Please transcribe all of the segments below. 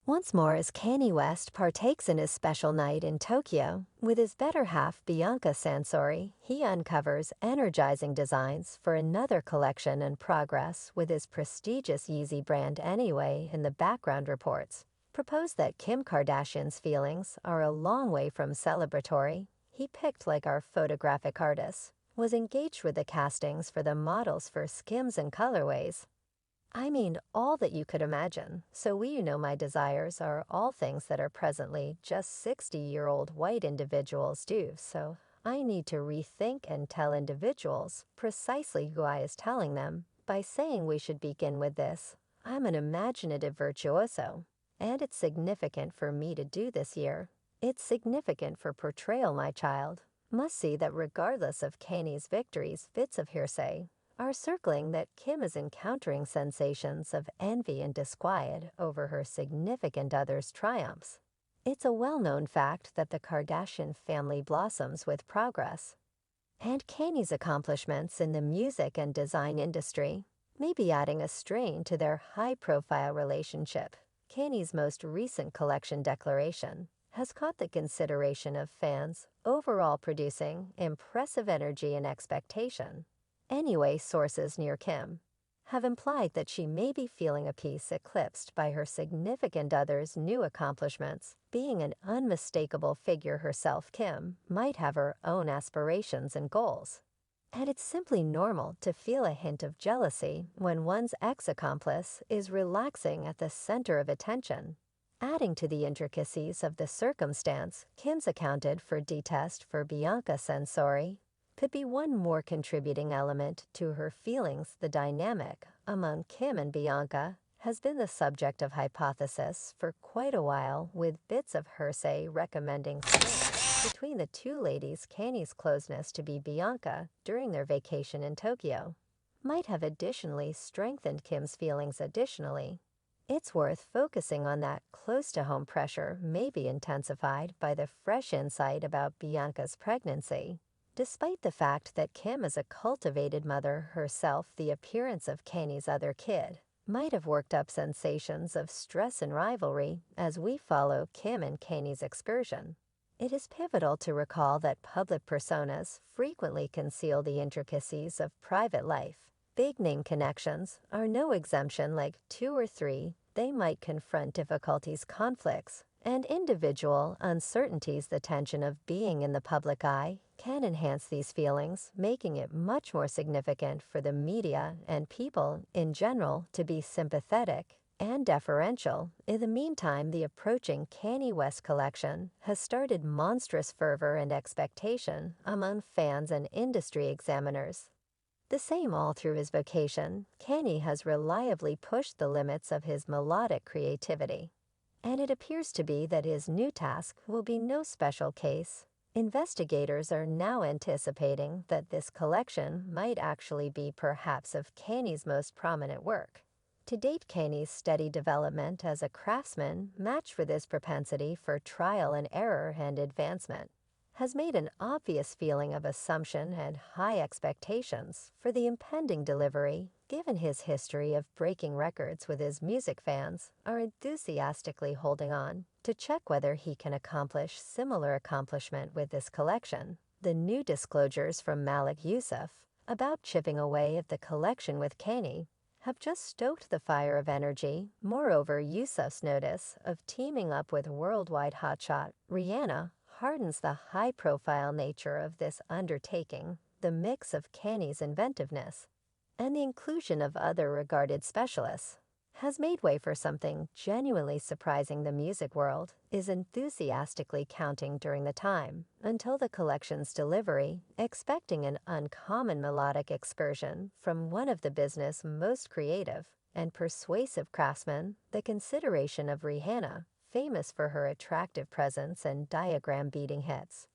Once more, as Kanye West partakes in his special night in Tokyo, with his better half Bianca Sansori, he uncovers energizing designs for another collection in progress with his prestigious Yeezy brand Anyway in the background reports. Proposed that Kim Kardashian's feelings are a long way from celebratory. He picked like our photographic artists, was engaged with the castings for the models for skims and colorways. I mean, all that you could imagine. So my desires are all things that are presently just 60-year-old white individuals do. So I need to rethink and tell individuals precisely who I is telling them by saying we should begin with this. I'm an imaginative virtuoso, and it's significant for me to do this year. It's significant for portrayal, my child. Must see that regardless of Kanye's victories, bits of hearsay are circling that Kim is encountering sensations of envy and disquiet over her significant other's triumphs. It's a well-known fact that the Kardashian family blossoms with progress, and Kanye's accomplishments in the music and design industry may be adding a strain to their high-profile relationship. Kanye's most recent collection declaration has caught the consideration of fans, overall producing impressive energy and expectation. Anyway, sources near Kim have implied that she may be feeling a piece eclipsed by her significant other's new accomplishments. Being an unmistakable figure herself, Kim might have her own aspirations and goals. And it's simply normal to feel a hint of jealousy when one's ex-accomplice is relaxing at the center of attention. Adding to the intricacies of the circumstance, Kim's accounted for detest for Bianca Sansori could be one more contributing element to her feelings. The dynamic among Kim and Bianca has been the subject of hypothesis for quite a while, with bits of hearsay recommending swing between the two ladies. Kanye's closeness to Bianca during their vacation in Tokyo might have additionally strengthened Kim's feelings. Additionally, it's worth focusing on that close-to-home pressure may be intensified by the fresh insight about Bianca's pregnancy. Despite the fact that Kim is a cultivated mother herself, the appearance of Kanye's other kid might have worked up sensations of stress and rivalry as we follow Kim and Kanye's excursion. It is pivotal to recall that public personas frequently conceal the intricacies of private life. Big-name connections are no exemption. Like 2 or 3, they might confront difficulties, conflicts, and individual uncertainties. The tension of being in the public eye can enhance these feelings, making it much more significant for the media and people in general to be sympathetic and deferential. In the meantime, the approaching Kanye West collection has started monstrous fervor and expectation among fans and industry examiners. The same all through his vocation, Kanye has reliably pushed the limits of his melodic creativity, and it appears to be that his new task will be no special case. Investigators are now anticipating that this collection might actually be perhaps of Kanye's most prominent work. To date, Kanye's steady development as a craftsman, matched with his propensity for trial and error and advancement, has made an obvious feeling of assumption and high expectations for the impending delivery. Given his history of breaking records with his music, fans are enthusiastically holding on to check whether he can accomplish similar accomplishment with this collection. The new disclosures from Malik Yusuf about chipping away at the collection with Kanye have just stoked the fire of energy. Moreover, Yusuf's notice of teaming up with worldwide hotshot Rihanna hardens the high-profile nature of this undertaking. The mix of Kanye's inventiveness and the inclusion of other regarded specialists has made way for something genuinely surprising. The music world is enthusiastically counting during the time until the collection's delivery, expecting an uncommon melodic excursion from one of the business' most creative and persuasive craftsmen. The consideration of Rihanna, famous for her attractive presence and diagram-beating hits,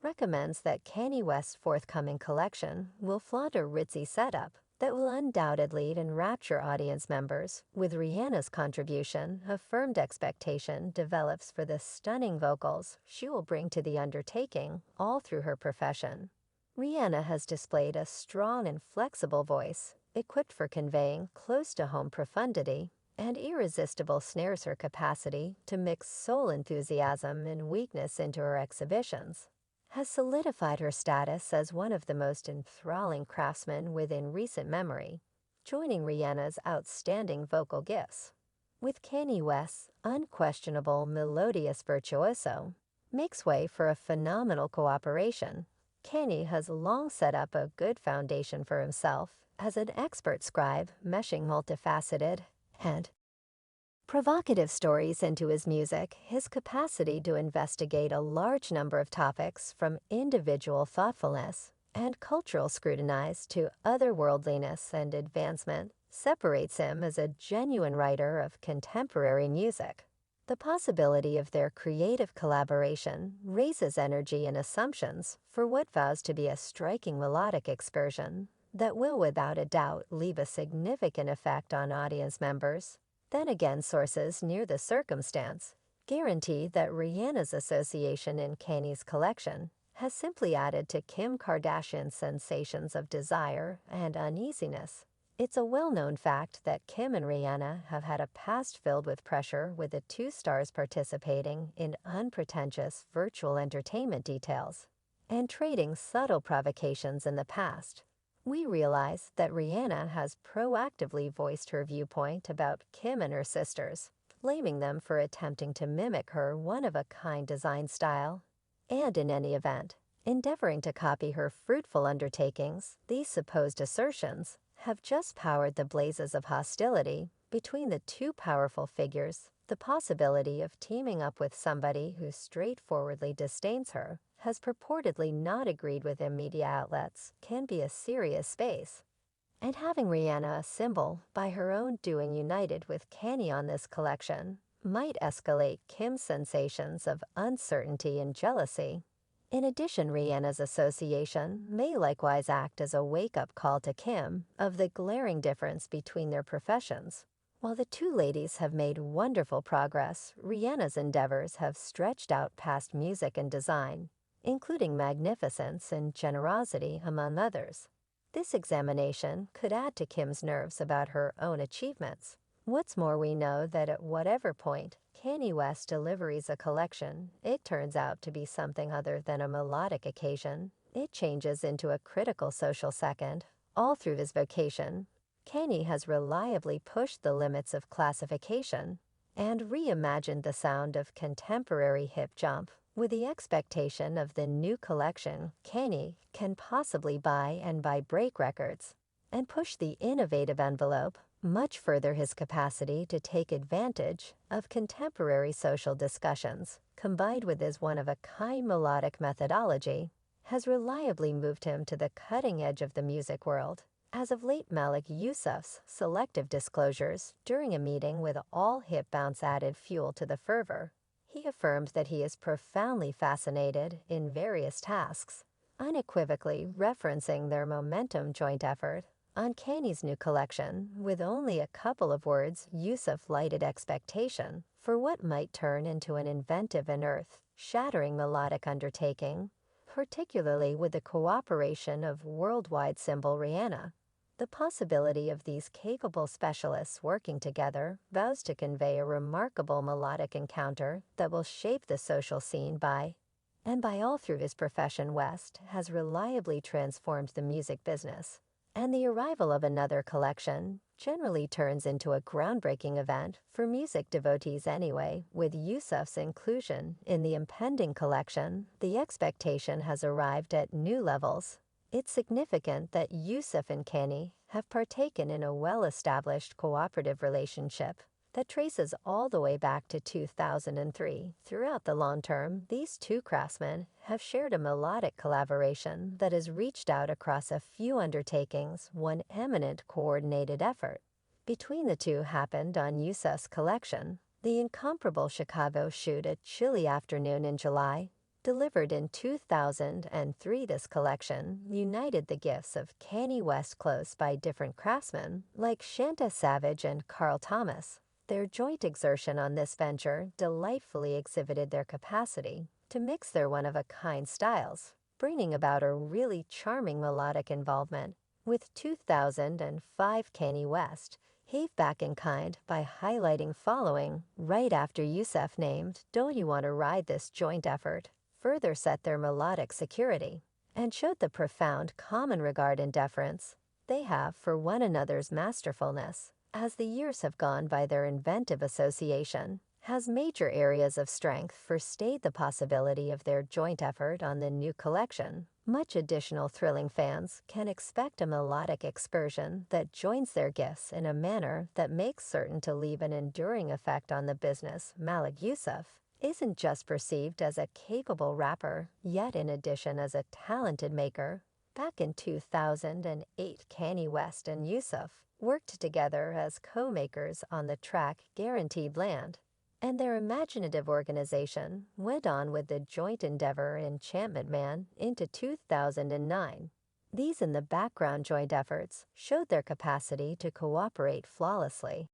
recommends that Kanye West's forthcoming collection will flaunt a ritzy setup that will undoubtedly enrapture audience members. With Rihanna's contribution, a firmed expectation develops for the stunning vocals she will bring to the undertaking all through her profession. Rihanna has displayed a strong and flexible voice, equipped for conveying close-to-home profundity and irresistible snares her capacity to mix soul enthusiasm and weakness into her exhibitions, has solidified her status as one of the most enthralling craftsmen within recent memory, joining Rihanna's outstanding vocal gifts. With Kanye West's unquestionable melodious virtuoso, makes way for a phenomenal cooperation. Kanye has long set up a good foundation for himself as an expert scribe, meshing multifaceted and provocative stories into his music. His capacity to investigate a large number of topics, from individual thoughtfulness and cultural scrutiny to otherworldliness and advancement, separates him as a genuine writer of contemporary music. The possibility of their creative collaboration raises energy and assumptions for what vows to be a striking melodic excursion that will without a doubt leave a significant effect on audience members. Then again, sources near the circumstance guarantee that Rihanna's association in Kanye's collection has simply added to Kim Kardashian's sensations of desire and uneasiness. It's a well-known fact that Kim and Rihanna have had a past filled with pressure, with the two stars participating in unpretentious virtual entertainment details and trading subtle provocations in the past. We realize that Rihanna has proactively voiced her viewpoint about Kim and her sisters, blaming them for attempting to mimic her one-of-a-kind design style. And in any event, endeavoring to copy her fruitful undertakings, these supposed assertions have just powered the blazes of hostility between the two powerful figures. The possibility of teaming up with somebody who straightforwardly disdains her, has purportedly not agreed with in media outlets, can be a serious space. And having Rihanna, a symbol by her own doing, united with Kanye on this collection, might escalate Kim's sensations of uncertainty and jealousy. In addition, Rihanna's association may likewise act as a wake-up call to Kim of the glaring difference between their professions. While the two ladies have made wonderful progress, Rihanna's endeavors have stretched out past music and design, including magnificence and generosity, among others. This examination could add to Kim's nerves about her own achievements. What's more, we know that at whatever point Kanye West delivers a collection, it turns out to be something other than a melodic occasion. It changes into a critical social second. All through his vocation, Kanye has reliably pushed the limits of classification and reimagined the sound of contemporary hip jump with the expectation of the new collection. Kanye can possibly buy and buy break records and push the innovative envelope much further. His capacity to take advantage of contemporary social discussions, combined with his one-of-a-kind melodic methodology, has reliably moved him to the cutting edge of the music world. As of late, Malik Yusuf's selective disclosures during a meeting with All Hip Bounce added fuel to the fervor. He affirmed that he is profoundly fascinated in various tasks, unequivocally referencing their momentum joint effort on Kanye's new collection. With only a couple of words, Yusuf lighted expectation for what might turn into an inventive and earth-shattering melodic undertaking, particularly with the cooperation of worldwide symbol Rihanna. The possibility of these capable specialists working together vows to convey a remarkable melodic encounter that will shape the social scene by all through his profession. West has reliably transformed the music business, and the arrival of another collection generally turns into a groundbreaking event for music devotees anyway. With Yusuf's inclusion in the impending collection, the expectation has arrived at new levels. It's significant that Yusuf and Kanye have partaken in a well-established cooperative relationship that traces all the way back to 2003. Throughout the long term, these two craftsmen have shared a melodic collaboration that has reached out across a few undertakings. One eminent coordinated effort between the two happened on Yusuf's collection, the incomparable Chicago shoot, a chilly afternoon in July. Delivered in 2003, this collection united the gifts of Kanye West close by different craftsmen like Shanta Savage and Carl Thomas. Their joint exertion on this venture delightfully exhibited their capacity to mix their one-of-a-kind styles, bringing about a really charming melodic involvement. With 2005, Kanye West Heave back in kind by highlighting following right after Yusuf named "Don't You Want to Ride This Joint Effort," further set their melodic security, and showed the profound common regard and deference they have for one another's masterfulness. As the years have gone by, their inventive association has major areas of strength forestalled the possibility of their joint effort on the new collection. Much additional thrilling fans can expect a melodic excursion that joins their gifts in a manner that makes certain to leave an enduring effect on the business. Malik Yusuf isn't just perceived as a capable rapper, yet in addition as a talented maker. Back in 2008, Kanye West and Yusuf worked together as co-makers on the track Guaranteed Land, and their imaginative organization went on with the joint endeavor Enchantment Man into 2009. These in the background joint efforts showed their capacity to cooperate flawlessly,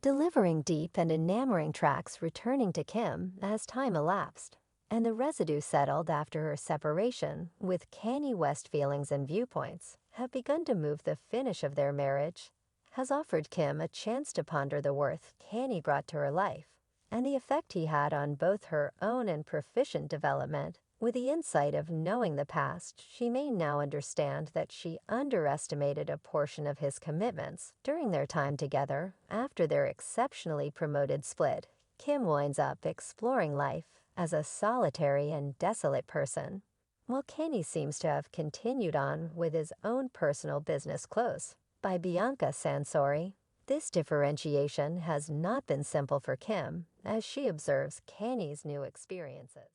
delivering deep and enamoring tracks returning to Kim as time elapsed, and the residue settled after her separation with Kanye West. Feelings and viewpoints have begun to move. The finish of their marriage has offered Kim a chance to ponder the worth Kanye brought to her life and the effect he had on both her own and proficient development. With the insight of knowing the past, she may now understand that she underestimated a portion of his commitments during their time together. After their exceptionally promoted split, Kim winds up exploring life as a solitary and desolate person, while Kanye seems to have continued on with his own personal business. Close by Bianca Sansori. This differentiation has not been simple for Kim, as she observes Kanye's new experiences.